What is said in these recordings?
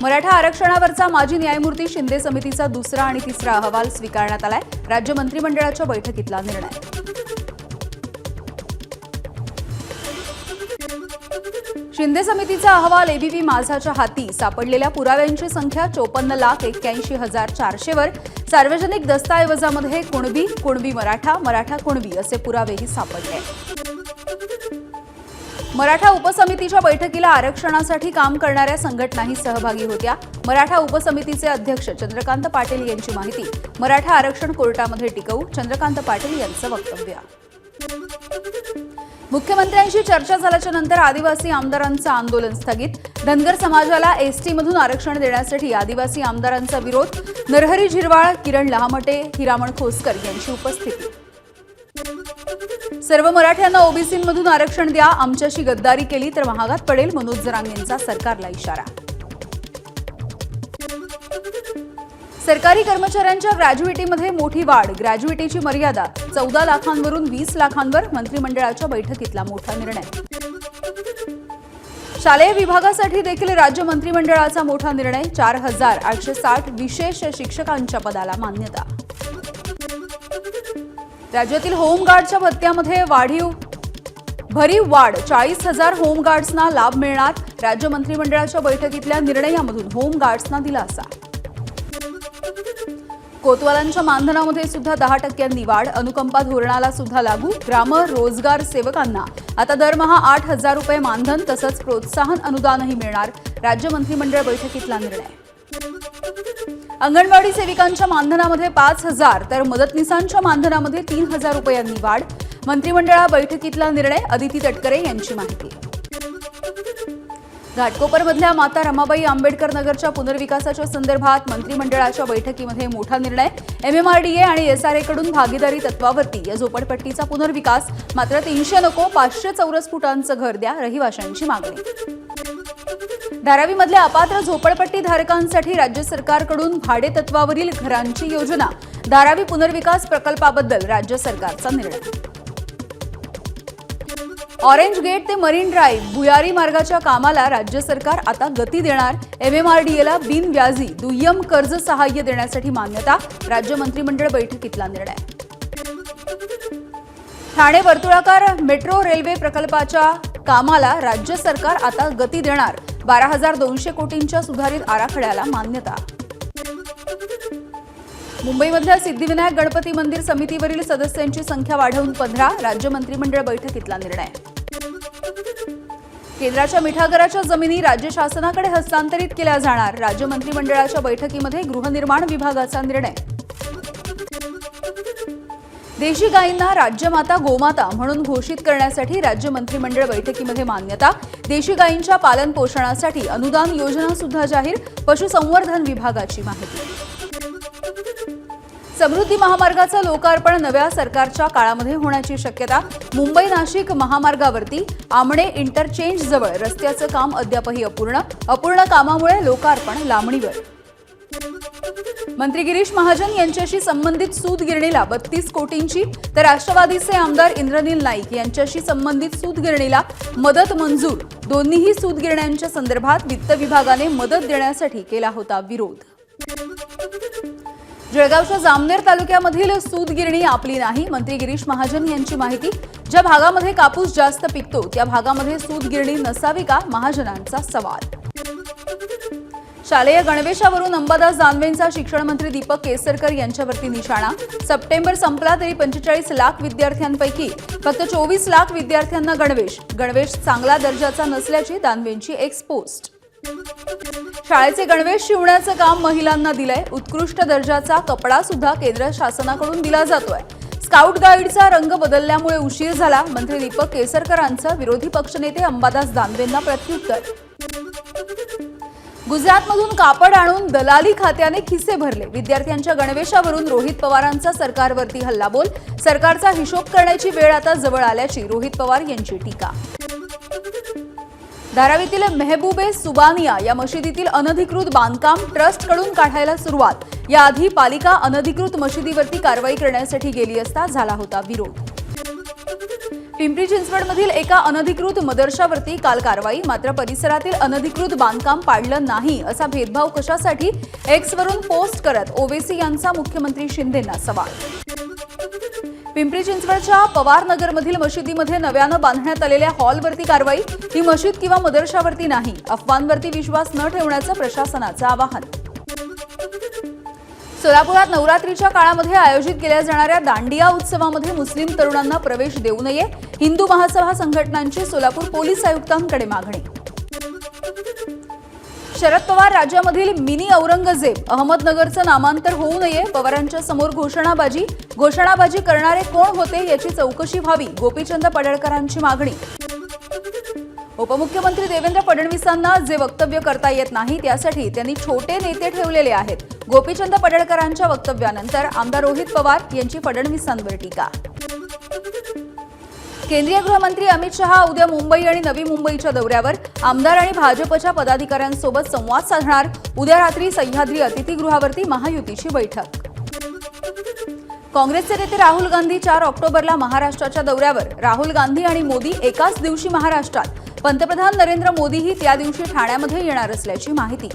मराठा आरक्षणावरचा माजी न्यायमूर्ती शिंदे समितीचा दुसरा आणि तिसरा अहवाल स्वीकारण्यात आलाय. राज्य मंत्रिमंडळाच्या बैठकीतला निर्णय. शिंदे समितीचा अहवाल एबीपी माझाच्या हाती. सापडलेल्या पुराव्यांची संख्या 54,81,400 वर. सार्वजनिक दस्तऐवजामध्ये कुणबी मराठा, मराठा कुणबी असे पुरावेही सापडले. मराठा उपसमितीच्या बैठकीला आरक्षणासाठी काम करणाऱ्या संघटनाही सहभागी होत्या. मराठा उपसमितीचे अध्यक्ष चंद्रकांत पाटील यांची माहिती. मराठा आरक्षण कोर्टामध्ये टिकवू, चंद्रकांत पाटील यांचं वक्तव्य. मुख्यमंत्र्यांशी चर्चा झाल्याच्या नंतर आदिवासी आमदारांचं आंदोलन स्थगित. धनगर समाजाला एसटीमधून आरक्षण देण्यासाठी आदिवासी आमदारांचा विरोध. नरहरी झिरवाळ, किरण लहामटे, हिरामण खोसकर यांची उपस्थिती. सर्व मराठ्यांना ओबीसीमधून आरक्षण द्या, आमच्याशी गद्दारी केली तर महागात पडेल, मनोज जरांगेंचा सरकारला इशारा. सरकारी कर्मचाऱ्यांच्या ग्रॅज्युइटीमध्ये मोठी वाढ. ग्रॅज्युइटीची मर्यादा 14 लाखांवरून 20 लाखांवर. मंत्रिमंडळाच्या बैठकीतला मोठा निर्णय. शालेय विभागासाठी देखील राज्य मंत्रिमंडळाचा मोठा निर्णय. 4,860 विशेष शिक्षकांच्या पदाला मान्यता. राज्यातील होमगार्डच्या भत्त्यामध्ये भरीव वाढ. 40,000 होमगार्ड्सना लाभ मिळणार. राज्य मंत्रिमंडळाच्या बैठकीतल्या निर्णयामधून होमगार्ड्सना दिलासा. कोतवालांच्या मानधनामध्ये सुद्धा 10% वाढ. अनुकंपा धोरणाला सुद्धा लागू. ग्राम रोजगार सेवकांना आता दरमहा 8,000 रुपये मानधन तसंच प्रोत्साहन अनुदानही मिळणार. राज्य मंत्रिमंडळ बैठकीतला निर्णय. अंगणवाडी सेविकांच्या मानधनामध्ये 5,000 तर मदतनीसांच्या मानधनामध्ये 3,000 रुपयांनी वाढ. मंत्रिमंडळा बैठकीतला निर्णय. अदिती तटकरे यांची माहिती. घाटकोपरमधल्या माता रमाबाई आंबेडकर नगरच्या पुनर्विकासाच्या संदर्भात मंत्रिमंडळाच्या बैठकीमध्ये मोठा निर्णय. एमएमआरडीए आणि एसआरएकडून भागीदारी तत्वावरती या झोपडपट्टीचा पुनर्विकास. मात्र 300 नको, 500 चौरस फुटांचं घर द्या, रहिवाशांची मागणी. धारावीमधल्या अपात्र झोपडपट्टी धारकांसाठी राज्य सरकारकडून भाडे तत्वावरील घरांची योजना. धारावी पुनर्विकास प्रकल्पाबद्दल राज्य सरकारचा निर्णय. ऑरेंज गेट ते मरीन ड्राईव्ह भुयारी मार्गाच्या कामाला राज्य सरकार आता गती देणार. एमएमआरडीएला बिनव्याजी दुय्यम कर्ज सहाय्य देण्यासाठी मान्यता. राज्य मंत्रिमंडळ बैठकीतला निर्णय. ठाणे वर्तुळाकार मेट्रो रेल्वे प्रकल्पाच्या कामाला राज्य सरकार आता गती देणार. 12,200 कोटींच्या सुधारित आराखड्याला मान्यता. मुंबईमधल्या सिद्धिविनायक गणपती मंदिर समितीवरील सदस्यांची संख्या वाढवून 15. राज्य मंत्रिमंडळ बैठकीतला निर्णय. केंद्राच्या मिठागराच्या जमिनी राज्य शासनाकडे हस्तांतरित केल्या जाणार. राज्य मंत्रिमंडळाच्या बैठकीमध्ये गृहनिर्माण विभागाचा निर्णय. देशी गायींना राज्यमाता गोमाता म्हणून घोषित करण्यासाठी राज्य मंत्रिमंडळ बैठकीमध्ये मान्यता. देशी गायींच्या पालन पोषणासाठी अनुदान योजना सुद्धा जाहीर. पशुसंवर्धन विभागाची माहिती. समृद्धी महामार्गाचं लोकार्पण नव्या सरकारच्या काळामध्ये होण्याची शक्यता. मुंबई नाशिक महामार्गावरती आमणे इंटरचेंज जवळ रस्त्याचं काम अद्यापही अपूर्ण कामामुळे लोकार्पण लांबणीवर. मंत्री गिरीश महाजन यांच्याशी संबंधित सूतगिरणीला 32 कोटींची तर राष्ट्रवादीचे आमदार इंद्रनील नाईक यांच्याशी संबंधित सूतगिरणीला मदत मंजूर. दोन्हीही सूतगिरण्यांच्या संदर्भात वित्त विभागाने मदत देण्यासाठी केला होता विरोध. जळगावच्या जामनेर तालुक्यामधील सूतगिरणी आपली नाही. मंत्री गिरीश महाजन यांची माहिती. ज्या भागामध्ये कापूस जास्त पिकतो त्या भागामध्ये सूतगिरणी नसावी का, महाजनांचा सवाल. शालेय गणवेशावरून अंबादास दानवेंचा शिक्षण मंत्री दीपक केसरकर यांच्यावरती निशाणा. सप्टेंबर संपला तरी 45 लाख विद्यार्थ्यांपैकी फक्त 24 लाख विद्यार्थ्यांना गणवेश चांगला दर्जाचा नसल्याची दानवेंची एक्सपोस्ट. शाळेचे गणवेश शिवण्याचं काम महिलांना दिलंय. उत्कृष्ट दर्जाचा कपडा सुद्धा केंद्र शासनाकडून दिला जातोय. स्काउट गाईडचा रंग बदलल्यामुळे उशीर झाला. मंत्री दीपक केसरकरांचं विरोधी पक्षनेते अंबादास दानवेंना प्रत्युत्तर. गुजरातमधून कापड आणून दलाली खात्याने खिसे भरले. विद्यार्थ्यांच्या गणवेशावरून रोहित पवारांचा सरकारवरती हल्लाबोल. सरकारचा हिशोब करण्याची वेळ आता जवळ आल्याची रोहित पवार यांची टीका. धारावीतील मेहबूबे सुबानिया या मशिदीतील अनधिकृत बांधकाम ट्रस्टकडून काढायला सुरुवात. याआधी पालिका अनधिकृत मशिदीवरती कारवाई करण्यासाठी गेली असता झाला होता विरोध. पिंपरी चिंचवडमधील एका अनधिकृत मदरशावरती काल कारवाई. मात्र परिसरातील अनधिकृत बांधकाम पाडलं नाही असा भेदभाव कशासाठी एक्सवरून पोस्ट करत ओवेसी यांचा मुख्यमंत्री शिंदेंना सवाल. पिंपरी चिंचवडच्या पवारनगरमधील मशिदीमध्ये नव्यानं बांधण्यात आलेल्या हॉलवरती कारवाई. ही मशीद किंवा मदरशावरती नाही. अफवांवरती विश्वास न ठेवण्याचं प्रशासनाचं आवाहन. सोलापुरात नवरात्रीच्या काळामध्ये आयोजित केल्या जाणाऱ्या दांडिया उत्सवामध्ये मुस्लिम तरुणांना प्रवेश देऊ नये. हिंदू महासभा संघटनांची सोलापूर पोलीस आयुक्तांकडे मागणी. शरद पवार राज्यामधील मिनी औरंगजेब अहमदनगरचं नामांतर होऊ नये. पवारांच्या समोर घोषणाबाजी करणारे कोण होते याची चौकशी व्हावी. गोपीचंद पडळकरांची मागणी. उपमुख्यमंत्री देवेंद्र फडणवीसांना जे वक्तव्य करता येत नाही त्यासाठी त्यांनी छोटे नेते ठेवलेले आहेत. गोपीचंद पडळकरांच्या वक्तव्यानंतर आमदार रोहित पवार यांची फडणवीसांवर टीका. केंद्रीय गृहमंत्री अमित शहा उद्या मुंबई आणि नवी मुंबईच्या दौऱ्यावर. आमदार आणि भाजपच्या पदाधिकाऱ्यांसोबत संवाद साधणार. उद्या रात्री सह्याद्री अतिथीगृहावरती महायुतीची बैठक. काँग्रेसचे नेते राहुल गांधी 4 ऑक्टोबरला महाराष्ट्राच्या दौऱ्यावर. राहुल गांधी आणि मोदी एकाच दिवशी महाराष्ट्रात. पंतप्रधान नरेंद्र मोदीही त्या दिवशी ठाण्यामध्ये येणार असल्याची माहिती.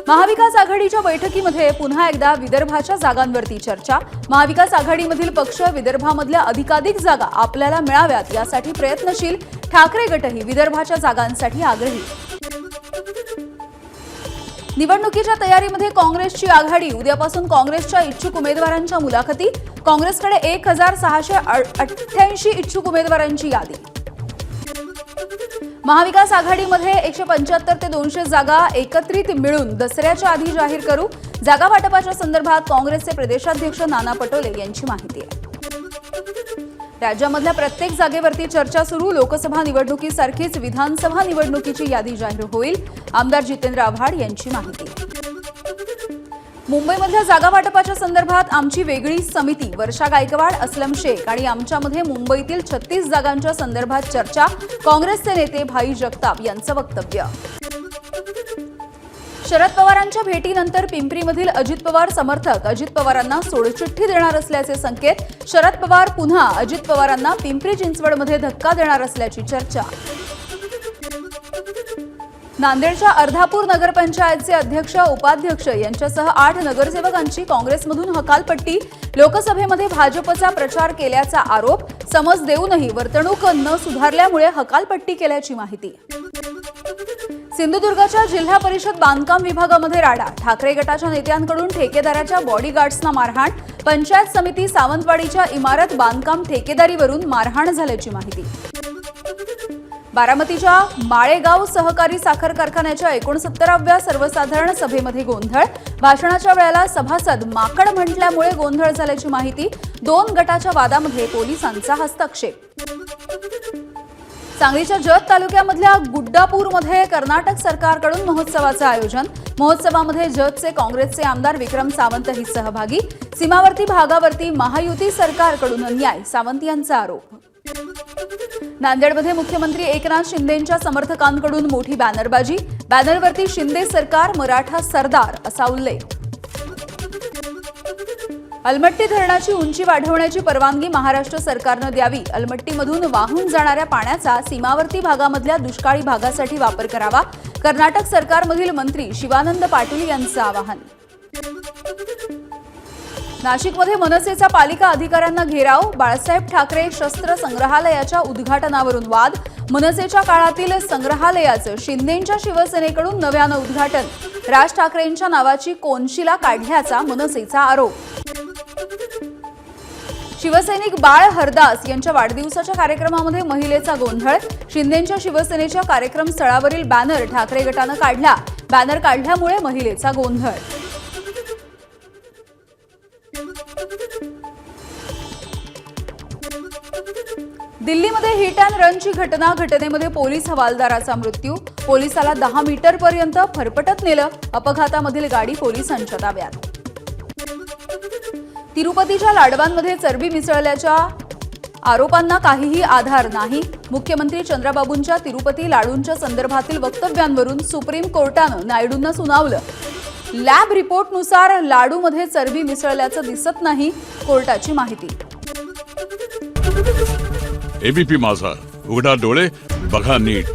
महाविकास आघाडीच्या बैठकीमध्ये पुन्हा एकदा विदर्भाच्या जागांवरती चर्चा. महाविकास आघाडीमधील पक्ष विदर्भामधल्या अधिकाधिक जागा आपल्याला मिळाव्यात यासाठी प्रयत्नशील. ठाकरे गटही विदर्भाच्या जागांसाठी आग्रही. निवडणुकीच्या तयारीमध्ये काँग्रेसची आघाडी. उद्यापासून काँग्रेसच्या इच्छुक उमेदवारांच्या मुलाखती. काँग्रेसकडे 1688 इच्छुक उमेदवारांची यादी. महाविकास आघाडीमध्ये 175 ते 200 जागा एकत्रित मिळून दसऱ्याच्या आधी जाहीर करू. जागा वाटपाच्या संदर्भात काँग्रेसचे प्रदेशाध्यक्ष नाना पटोले यांची माहिती आहे. राज्यामधल्या प्रत्येक जागेवरती चर्चा सुरू. लोकसभा निवडणुकीसारखीच विधानसभा निवडणुकीची यादी जाहीर होईल. आमदार जितेंद्र आव्हाड यांची माहिती. मुंबईमधल्या जागा वाटपाच्या संदर्भात आमची वेगळी समिती. वर्षा गायकवाड, असलम शेख आणि आमच्यामध्ये मुंबईतील 36 जागांच्या संदर्भात चर्चा. काँग्रेसचे नेते भाई जगताप यांचं वक्तव्य. शरद पवारांच्या भेटीनंतर पिंपरीमधील अजित पवार समर्थक अजित पवारांना सोडचिठ्ठी देणार असल्याचे संकेत. शरद पवार पुन्हा अजित पवारांना पिंपरी चिंचवडमध्ये धक्का देणार असल्याची चर्चा. नांदेडच्या अर्धापूर नगरपंचायतचे अध्यक्ष उपाध्यक्ष यांच्यासह 8 नगरसेवकांची काँग्रेसमधून हकालपट्टी. लोकसभेमध्ये भाजपचा प्रचार केल्याचा आरोप. समज देऊनही वर्तणूक न सुधारल्यामुळे हकालपट्टी केल्याची माहिती. सिंधुदुर्गच्या जिल्हा परिषद बांधकाम विभागामध्ये राडा. ठाकरे गटाच्या नेत्यांकडून ठेकेदाराच्या बॉडीगार्ड्सना मारहाण. पंचायत समिती सावंतवाडीच्या इमारत बांधकाम ठेकेदारीवरून मारहाण झाल्याची माहिती. बारामतीच्या माळेगाव सहकारी साखर कारखान्याच्या 69व्या सर्वसाधारण सभेमध्ये गोंधळ. भाषणाच्या वेळेला सभासद माकड म्हटल्यामुळे गोंधळ झाल्याची माहिती. 2 गटाच्या वादामध्ये पोलिसांचा हस्तक्षेप. सांगलीच्या जत तालुक्यामधल्या गुड्डापूरमध्ये कर्नाटक सरकारकडून महोत्सवाचं आयोजन. महोत्सवामध्ये जतचे काँग्रेसचे आमदार विक्रम सावंतही सहभागी. सीमावर्ती भागावरती महायुती सरकारकडून अन्याय, सावंत यांचा आरोप. नांदेडमध्ये मुख्यमंत्री एकनाथ शिंदेंच्या समर्थकांकडून मोठी बॅनरबाजी. बॅनरवरती शिंदे सरकार मराठा सरदार असा उल्लेख. अलमट्टी धरणाची उंची वाढवण्याची परवानगी महाराष्ट्र सरकारनं द्यावी. अलमट्टीमधून वाहून जाणाऱ्या पाण्याचा सीमावर्ती भागामधल्या दुष्काळी भागासाठी वापर करावा. कर्नाटक सरकारमधील मंत्री शिवानंद पाटील यांचं आवाहन. नाशिकमध्ये मनसेचा पालिका अधिकाऱ्यांना घेराव. बाळासाहेब ठाकरे शस्त्र संग्रहालयाच्या उद्घाटनावरून वाद. मनसेच्या काळातील संग्रहालयाचं शिंदेंच्या शिवसेनेकडून नव्यानं उद्घाटन. राज ठाकरेंच्या नावाची कोनशिला काढल्याचा मनसेचा आरोप. शिवसैनिक बाळ हरदास यांच्या वाढदिवसाच्या कार्यक्रमामध्ये महिलेचा गोंधळ. शिंदेंच्या शिवसेनेच्या कार्यक्रम स्थळावरील बॅनर ठाकरे गटानं काढला. बॅनर काढल्यामुळे महिलेचा गोंधळ. दिल्लीमध्ये हिट अँड रनची घटना. घटनेमध्ये पोलीस हवालदाराचा मृत्यू. पोलिसाला 10 मीटरपर्यंत फरफटत नेलं. अपघातामधील गाडी पोलिसांच्या ताब्यात. तिरुपतीच्या लाडवांमध्ये चरबी मिसळल्याच्या आरोपांना काहीही आधार नाही. मुख्यमंत्री चंद्रबाबूंच्या तिरुपती लाडूंच्या संदर्भातील वक्तव्यांवरून सुप्रीम कोर्टानं नायडूंना सुनावलं. लॅब रिपोर्टनुसार लाडूमध्ये चरबी मिसळल्याचं दिसत नाही. कोर्टाची माहिती. एबीपी माझा, उघडा डोळे बघा नीट.